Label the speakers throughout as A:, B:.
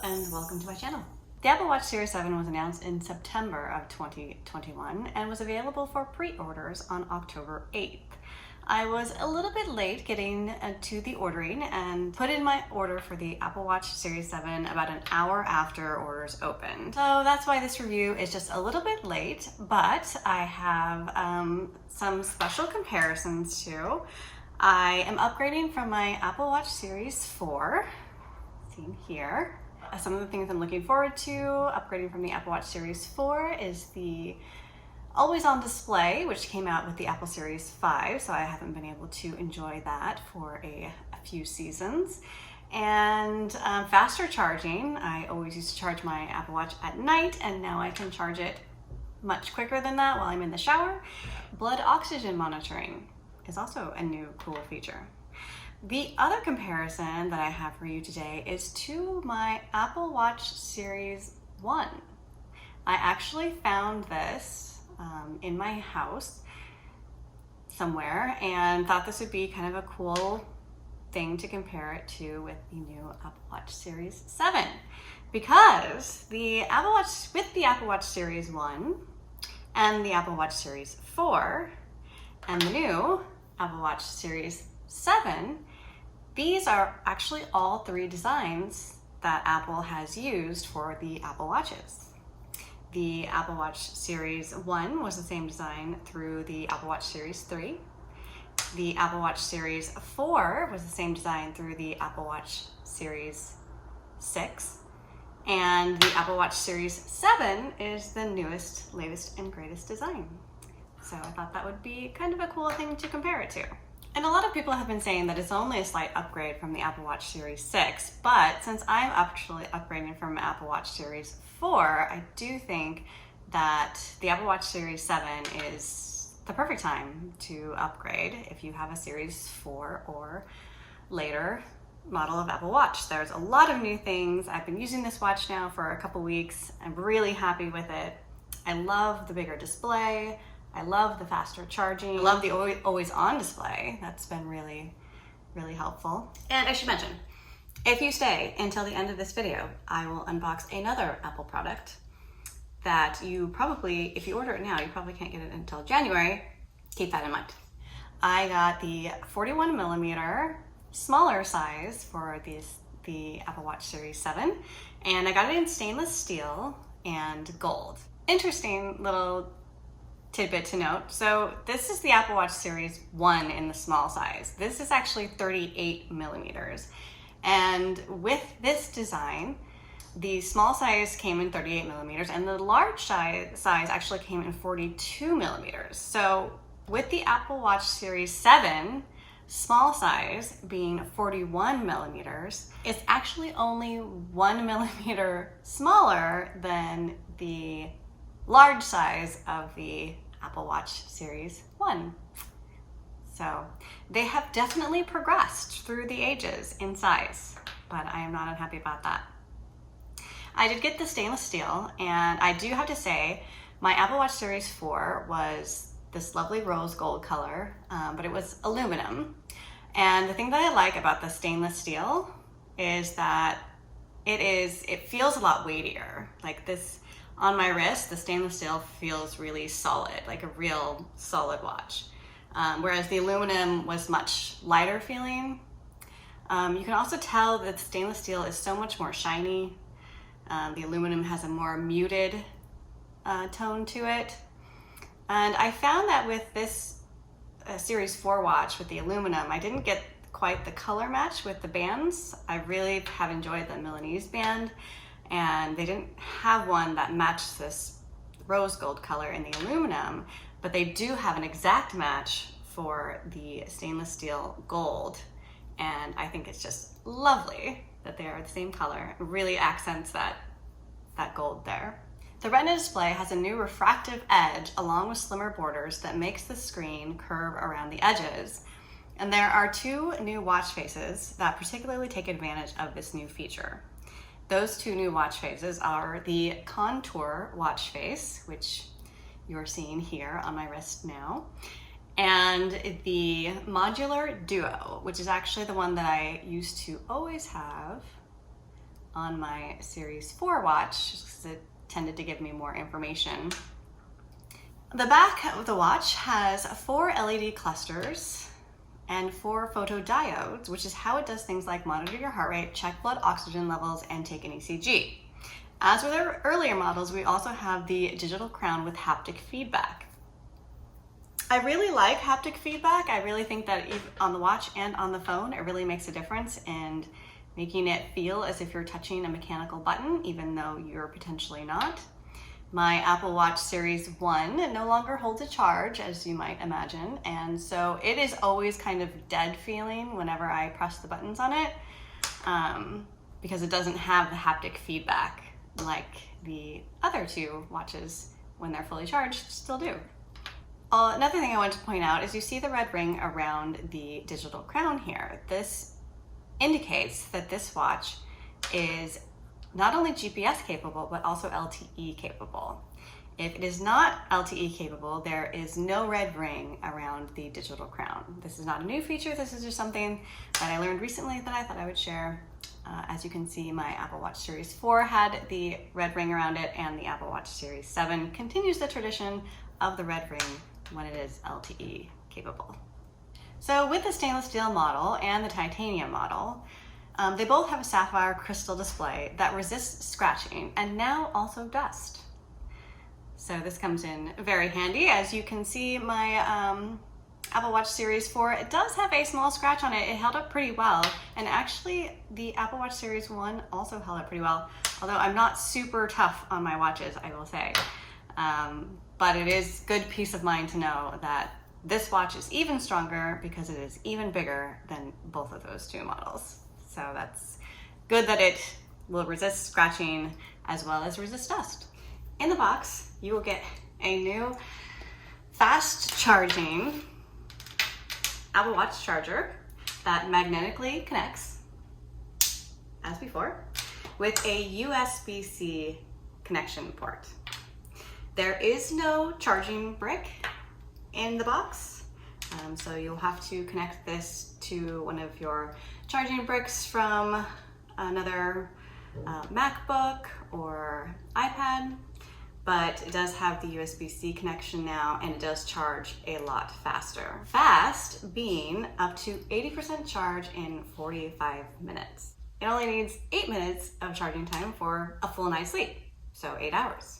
A: and welcome to my channel. The Apple Watch Series 7 was announced in September of 2021 and was available for pre-orders on October 8th. I was a little bit late getting to the ordering and put in my order for the Apple Watch Series 7 about an hour after orders opened. So that's why this review is just a little bit late, but I have some special comparisons too. I am upgrading from my Apple Watch Series 4, seen here. Some of the things I'm looking forward to upgrading from the Apple Watch Series 4 is the always on display, which came out with the Apple Series 5, so I haven't been able to enjoy that for a few seasons. And faster charging. I always used to charge my Apple Watch at night, and now I can charge it much quicker than that while I'm in the shower. Blood oxygen monitoring is also a new cool feature. The other comparison that I have for you today is to my Apple Watch Series 1. I actually found this in my house somewhere and thought this would be kind of a cool thing to compare it to with the new Apple Watch Series 7, because the Apple Watch Series 1 and the Apple Watch Series 4 and the new Apple Watch Series 7, these are actually all three designs that Apple has used for the Apple Watches. The Apple Watch Series 1 was the same design through the Apple Watch Series 3. The Apple Watch Series 4 was the same design through the Apple Watch Series 6. And the Apple Watch Series 7 is the newest, latest, and greatest design. So I thought that would be kind of a cool thing to compare it to. And a lot of people have been saying that it's only a slight upgrade from the Apple Watch Series 6, but since I'm actually upgrading from Apple Watch Series 4, I do think that the Apple Watch Series 7 is the perfect time to upgrade if you have a Series 4 or later model of Apple Watch. There's a lot of new things. I've been using this watch now for a couple weeks. I'm really happy with it. I love the bigger display. I love the faster charging. I love the always on display. That's been really, really helpful. And I should mention, if you stay until the end of this video, I will unbox another Apple product that you probably, if you order it now, you probably can't get it until January. Keep that in mind. I got the 41 millimeter smaller size for the Apple Watch Series 7, and I got it in stainless steel and gold. Interesting little tidbit to note. So this is the Apple Watch Series 1 in the small size. This is actually 38 millimeters. And with this design, the small size came in 38 millimeters and the large size actually came in 42 millimeters. So with the Apple Watch Series 7, small size being 41 millimeters, it's actually only 1 millimeter smaller than the large size of the Apple Watch Series 1. So they have definitely progressed through the ages in size, but I am not unhappy about that. I did get the stainless steel, and I do have to say my Apple Watch Series 4 was this lovely rose gold color, but it was aluminum. And the thing that I like about the stainless steel is that it feels a lot weightier. Like this, on my wrist, the stainless steel feels really solid, like a real solid watch. Whereas the aluminum was much lighter feeling. You can also tell that the stainless steel is so much more shiny. The aluminum has a more muted tone to it. And I found that with this Series 4 watch with the aluminum, I didn't get quite the color match with the bands. I really have enjoyed the Milanese band, and they didn't have one that matched this rose gold color in the aluminum, but they do have an exact match for the stainless steel gold, and I think it's just lovely that they are the same color. It really accents that gold there. The Retina display has a new refractive edge along with slimmer borders that makes the screen curve around the edges. And there are two new watch faces that particularly take advantage of this new feature. Those two new watch faces are the Contour watch face, which you're seeing here on my wrist now, and the Modular Duo, which is actually the one that I used to always have on my Series 4 watch because it tended to give me more information. The back of the watch has 4 LED clusters and 4 photodiodes, which is how it does things like monitor your heart rate, check blood oxygen levels, and take an ECG. As with our earlier models, we also have the digital crown with haptic feedback. I really like haptic feedback. I really think that on the watch and on the phone, it really makes a difference in making it feel as if you're touching a mechanical button, even though you're potentially not. My Apple Watch Series 1 no longer holds a charge, as you might imagine, and so it is always kind of dead feeling whenever I press the buttons on it, because it doesn't have the haptic feedback like the other 2 watches, when they're fully charged, still do. Another thing I want to point out is you see the red ring around the digital crown here. This indicates that this watch is not only GPS capable, but also LTE capable. If it is not LTE capable, there is no red ring around the digital crown. This is not a new feature. This is just something that I learned recently that I thought I would share. As you can see, my Apple Watch Series 4 had the red ring around it, and the Apple Watch Series 7 continues the tradition of the red ring when it is LTE capable. So with the stainless steel model and the titanium model, they both have a sapphire crystal display that resists scratching and now also dust. So this comes in very handy. As you can see, my Apple Watch Series 4, it does have a small scratch on it. It held up pretty well. And actually, the Apple Watch Series 1 also held up pretty well. Although I'm not super tough on my watches, I will say. But it is good peace of mind to know that this watch is even stronger because it is even bigger than both of those 2 models. So that's good that it will resist scratching as well as resist dust. In the box, you will get a new fast charging Apple Watch charger that magnetically connects, as before, with a USB-C connection port. There is no charging brick in the box, so you'll have to connect this to one of your charging bricks from another MacBook or iPad, but it does have the USB-C connection now, and it does charge a lot faster. Fast being up to 80% charge in 45 minutes. It only needs 8 minutes of charging time for a full night's sleep, so 8 hours.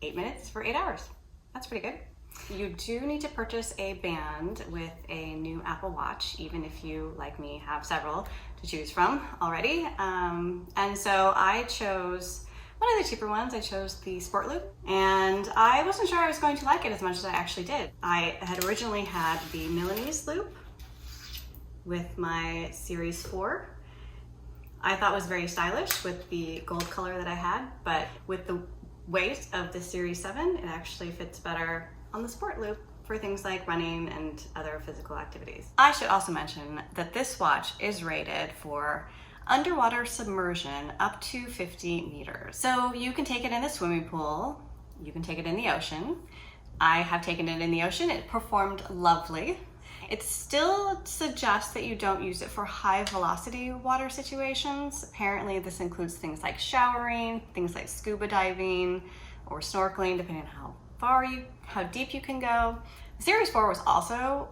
A: 8 minutes for 8 hours. That's pretty good. You do need to purchase a band with a new Apple Watch, even if you, like me, have several to choose from already. And so I chose one of the cheaper ones. I chose the Sport Loop, and I wasn't sure I was going to like it as much as I actually did. I had originally had the Milanese Loop with my Series 4. I thought it was very stylish with the gold color that I had, but with the weight of the Series 7, it actually fits better on the Sport Loop for things like running and other physical activities. I should also mention that this watch is rated for underwater submersion up to 50 meters. So you can take it in the swimming pool, you can take it in the ocean. I have taken it in the ocean. It performed lovely. It still suggests that you don't use it for high velocity water situations. Apparently this includes things like showering, things like scuba diving or snorkeling, depending on how deep you can go. The Series 4 was also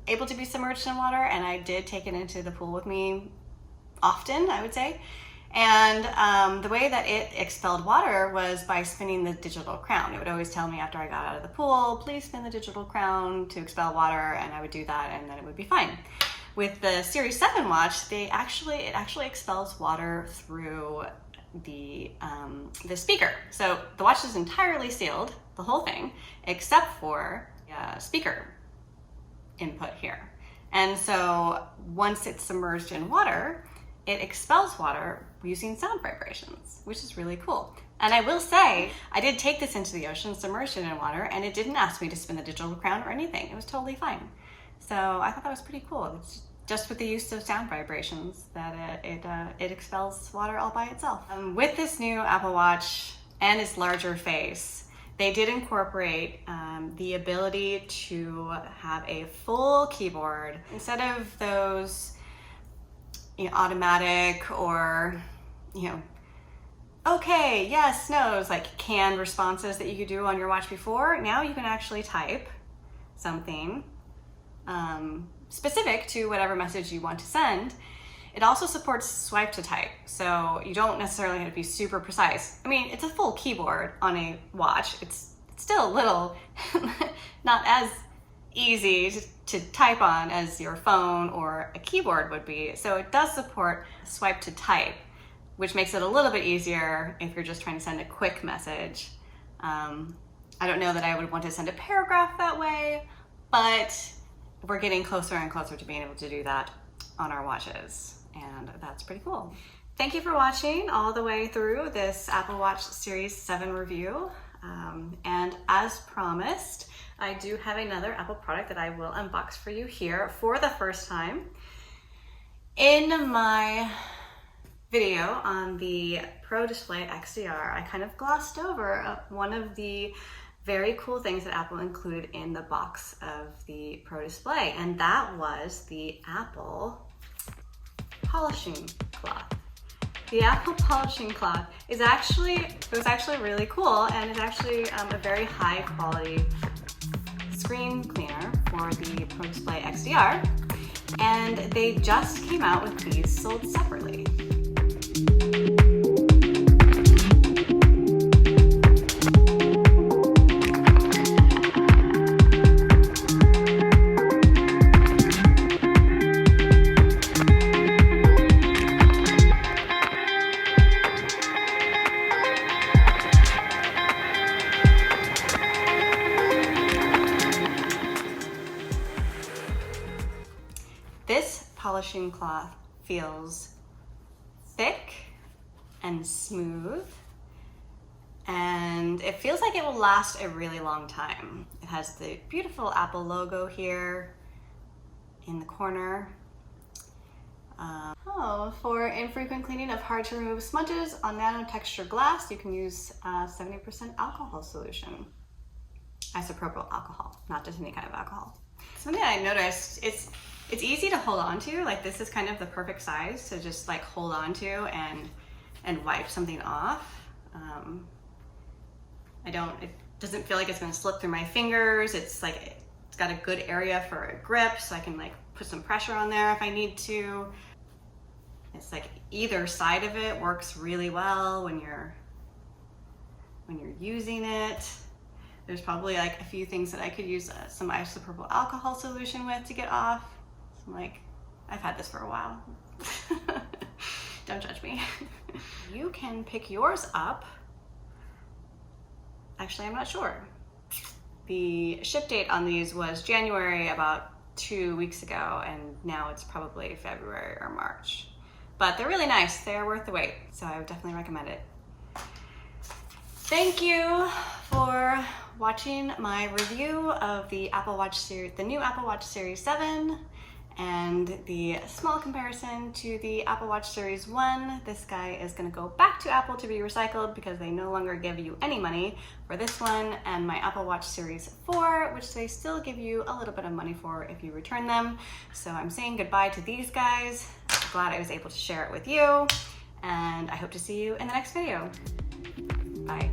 A: able to be submerged in water, and I did take it into the pool with me often, I would say. And the way that it expelled water was by spinning the digital crown. It would always tell me after I got out of the pool, please spin the digital crown to expel water, and I would do that, and then it would be fine. With the Series 7 watch, it actually expels water through the speaker. So the watch is entirely sealed, the whole thing, except for speaker input here. And so once it's submerged in water, it expels water using sound vibrations, which is really cool. And I will say, I did take this into the ocean, submerged it in water, and it didn't ask me to spin the digital crown or anything. It was totally fine. So I thought that was pretty cool. It's just with the use of sound vibrations that it expels water all by itself. With this new Apple Watch and its larger face, they did incorporate the ability to have a full keyboard instead of those automatic or you know, okay, yes, no's, like canned responses that you could do on your watch before. Now you can actually type something specific to whatever message you want to send. It also supports swipe to type, so you don't necessarily have to be super precise. I mean, it's a full keyboard on a watch. It's still a little not as easy to type on as your phone or a keyboard would be. So it does support swipe to type, which makes it a little bit easier if you're just trying to send a quick message. I don't know that I would want to send a paragraph that way, but we're getting closer and closer to being able to do that on our watches, and that's pretty cool. Thank you for watching all the way through this Apple Watch Series 7 review. And as promised, I do have another Apple product that I will unbox for you here for the first time. In my video on the Pro Display XDR, I kind of glossed over one of the very cool things that Apple included in the box of the Pro Display, and that was the Apple polishing cloth. The Apple polishing cloth was actually really cool, and it's actually a very high quality screen cleaner for the Pro Display XDR, and they just came out with these sold separately. This polishing cloth feels thick and smooth, and it feels like it will last a really long time. It has the beautiful Apple logo here in the corner. For infrequent cleaning of hard to remove smudges on nano texture glass, you can use 70% alcohol solution. Isopropyl alcohol, not just any kind of alcohol. Something I noticed, it's easy to hold on to. Like, this is kind of the perfect size to just like hold on to and wipe something off. It doesn't feel like it's gonna slip through my fingers. It's got a good area for a grip, so I can like put some pressure on there if I need to. It's like either side of it works really well when you're using it. There's probably like a few things that I could use some isopropyl alcohol solution with to get off. So I'm like, I've had this for a while. Don't judge me. You can pick yours up. Actually, I'm not sure. The ship date on these was January, about 2 weeks ago, and now it's probably February or March. But they're really nice. They're worth the wait, so I would definitely recommend it. Thank you for watching my review of the Apple Watch Series, the new Apple Watch Series 7, and the small comparison to the Apple Watch Series 1. This guy is going to go back to Apple to be recycled because they no longer give you any money for this one, and my Apple Watch Series 4, which they still give you a little bit of money for if you return them. So I'm saying goodbye to these guys. Glad I was able to share it with you, and I hope to see you in the next video. Bye.